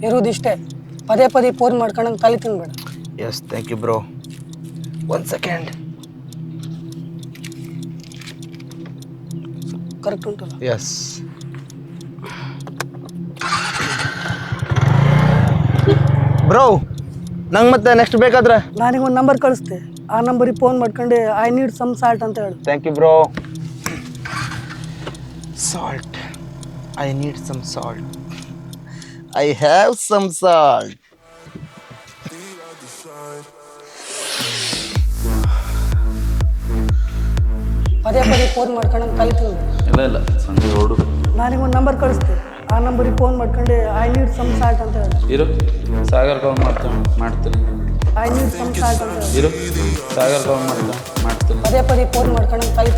ಇರೋದಿಷ್ಟೇ. ಪದೇ ಪದೇ ಫೋನ್ ಮಾಡ್ಕೊಂಡಂಗೆ ತಲೆ ತಿನ್ಬೇಡ. Yes thank you bro. 1 second. Correct ಉಂಟಲ್ಲ? ಎಸ್. ಬ್ರೋ ನಂಗೆ ಮತ್ತೆ ನೆಕ್ಸ್ಟ್ ಬೇಕಾದ್ರೆ ನಾನೀಗ ಒಂದು ನಂಬರ್ ಕಳಿಸ್ತೆ, ಆ ನಂಬರಿಗೆ ಫೋನ್ ಮಾಡ್ಕೊಂಡು ಐ ನೀಡ್ ಸಮ್ ಸಾಲ್ಟ್ ಅಂತ ಹೇಳು. Thank you bro. Salt. I need some salt. I have some salt. ಪದೇ ಪದೇ ಫೋನ್ ಮಾಡ್ಕೊಂಡಂಗೆ ತಲೆ ತಿನ್ಬೇಡ. ಇಲ್ಲ ಸಂಜೆ ಹೊರಡು. ನಾನೀಗ ಒಂದು ನಂಬರ್ ಕಳಿಸ್ತೆ, ಆ ನಂಬರಿಗೆ ಫೋನ್ ಮಾಡ್ಕೊಂಡು ಐ ನೀಡ್ ಸಮ್ ಸಾಲ್ಟ್ ಅಂತ ಹೇಳು. ಇರು ಸಾಗರ್ ಕಾಲ್ ಮಾಡ್ತೀನಿ. ಐ ನೀಡ್ ಸಮ್ ಸಾಲ್ಟ್ ಅಂತ ಹೇಳು. ಇರು ಸಾಗರ್ ಕಾಲ್ ಮಾಡ್ತೀನಿ. ಪದೇ ಪದೇ ಫೋನ್ ಮಾಡ್ಕೊಂಡಂಗೆ ತಲೆ